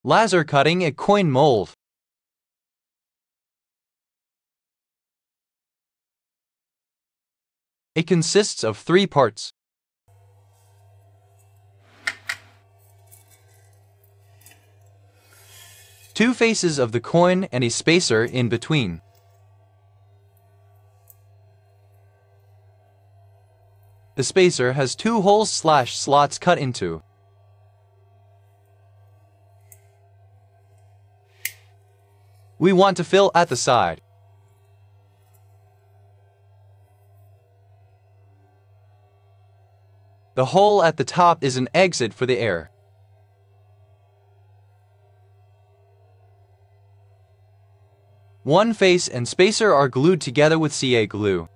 Laser cutting a coin mold. It consists of 3 parts. Two faces of the coin and a spacer in between. The spacer has 2 holes/slots cut into. We want to fill at the side. The hole at the top is an exit for the air. One face and spacer are glued together with CA glue.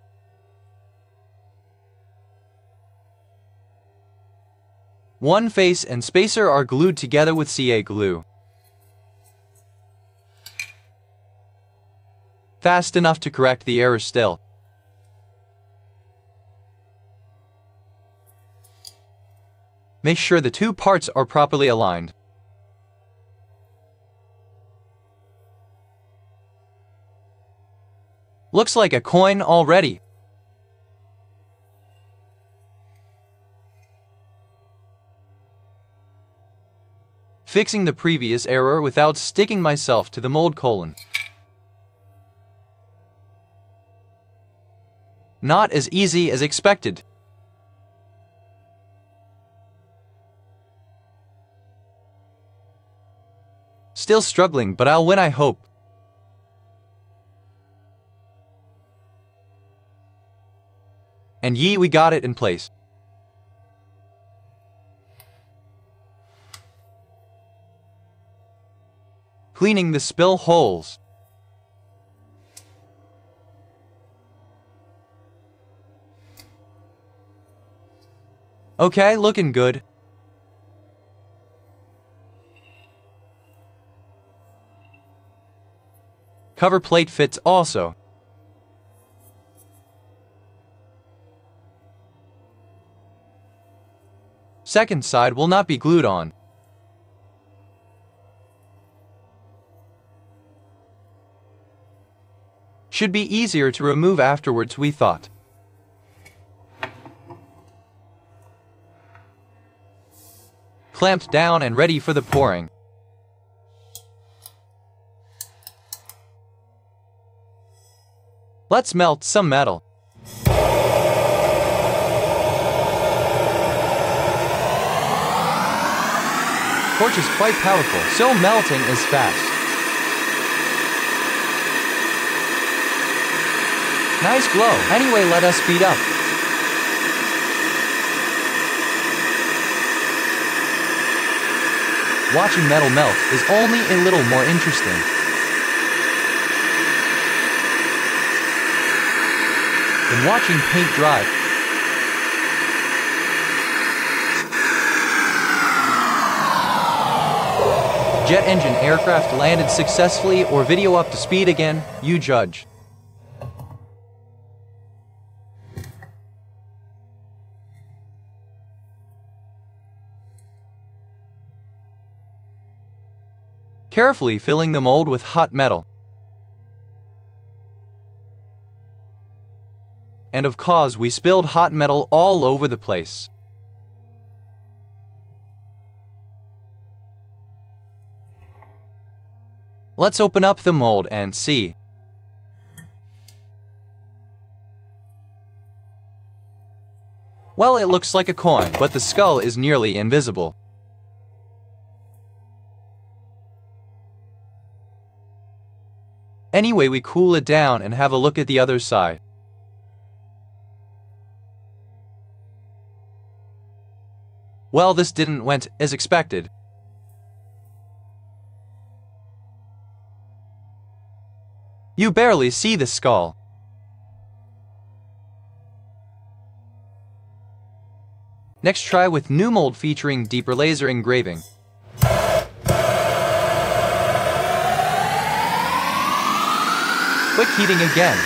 One face and spacer are glued together with CA glue. Fast enough to correct the error still. Make sure the 2 parts are properly aligned. Looks like a coin already. Fixing the previous error without sticking myself to the mold colon. Not as easy as expected. Still struggling, but I'll win, I hope. And yee, we got it in place. Cleaning the spill holes. Okay, looking good. Cover plate fits also. Second side will not be glued on. Should be easier to remove afterwards, we thought. Clamped down and ready for the pouring. Let's melt some metal. Torch is quite powerful, so melting is fast. Nice glow. Anyway, let us speed up. Watching metal melt is only a little more interesting. Than watching paint dry. Jet engine aircraft landed successfully or video up to speed again, you judge. Carefully filling the mold with hot metal. And of course, we spilled hot metal all over the place. Let's open up the mold and see. Well, it looks like a coin, but the skull is nearly invisible. Anyway, we cool it down and have a look at the other side. Well, this didn't went as expected. You barely see the skull. Next, try with new mold featuring deeper laser engraving. Quick heating again.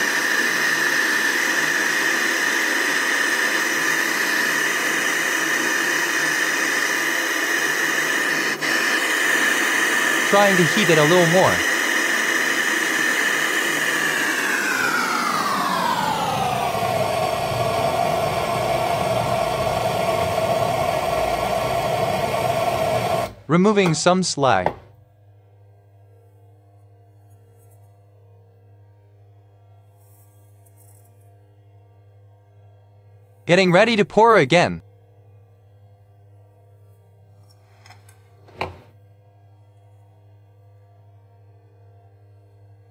trying to heat it a little more. Removing some slag. Getting ready to pour again.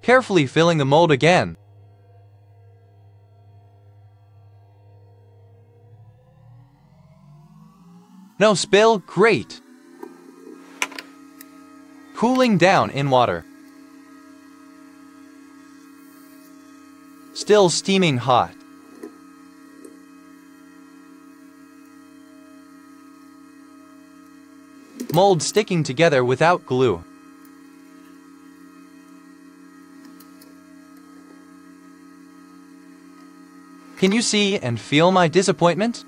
Carefully filling the mold again. No spill, great. Cooling down in water. Still steaming hot. Mold sticking together without glue. Can you see and feel my disappointment?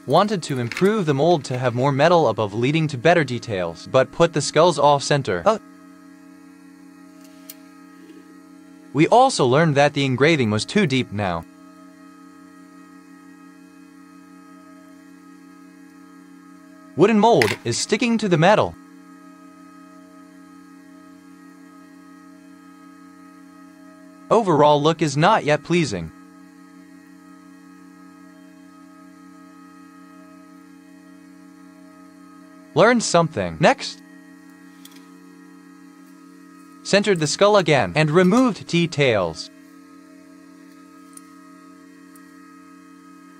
Wanted to improve the mold to have more metal above, leading to better details, but put the skulls off center. We also learned that the engraving was too deep now. Wooden mold is sticking to the metal. Overall look is not yet pleasing. Learned something. Next, centered the skull again and removed details.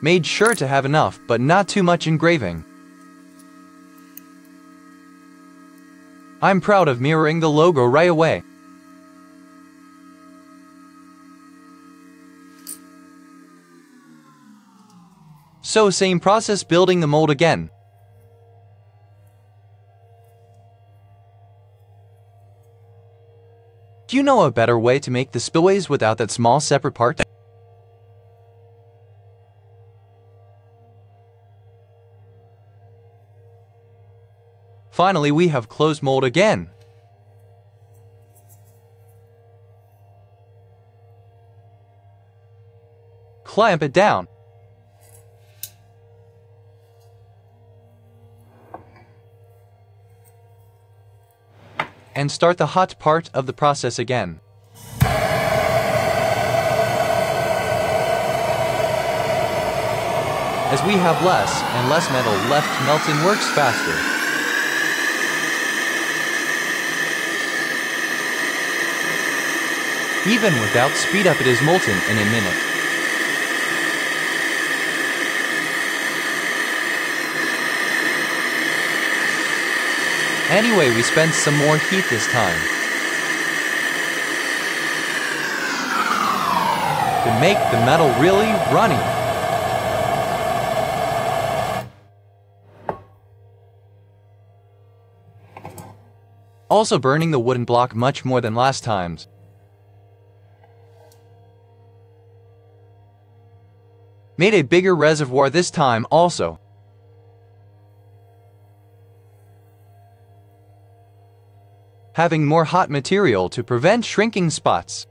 Made sure to have enough, but not too much engraving. I'm proud of mirroring the logo right away. So same process building the mold again. Do you know a better way to make the spillways without that small separate part? Finally, we have closed mold again. Clamp it down. And start the hot part of the process again. As we have less and less metal left, melting works faster. Even without speed up, it is molten in a minute. Anyway, we spent some more heat this time to make the metal really runny. Also burning the wooden block much more than last times. Made a bigger reservoir this time also. Having more hot material to prevent shrinking spots.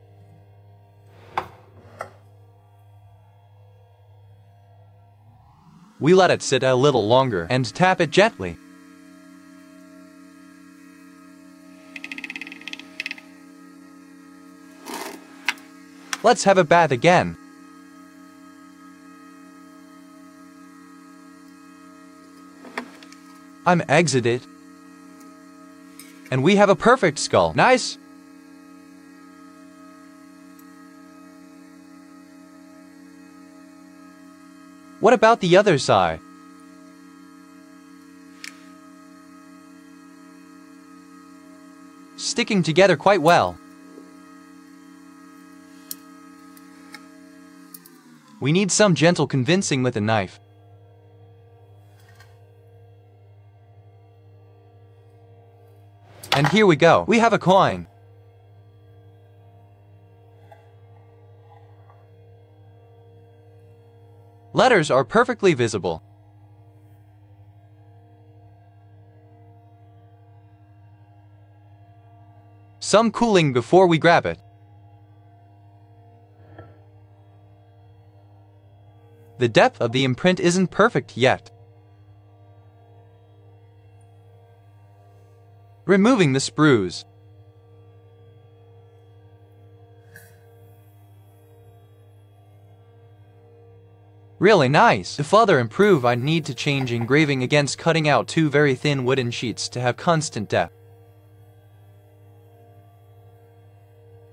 We let it sit a little longer and tap it gently. Let's have a bath again. I'm exited. And we have a perfect skull. Nice! What about the other side? Sticking together quite well. We need some gentle convincing with a knife. And here we go. We have a coin. Letters are perfectly visible. some cooling before we grab it. The depth of the imprint isn't perfect yet. Removing the sprues. Really nice. To further improve, I need to change engraving against cutting out 2 very thin wooden sheets to have constant depth.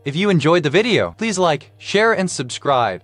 If you enjoyed the video, please like, share and subscribe.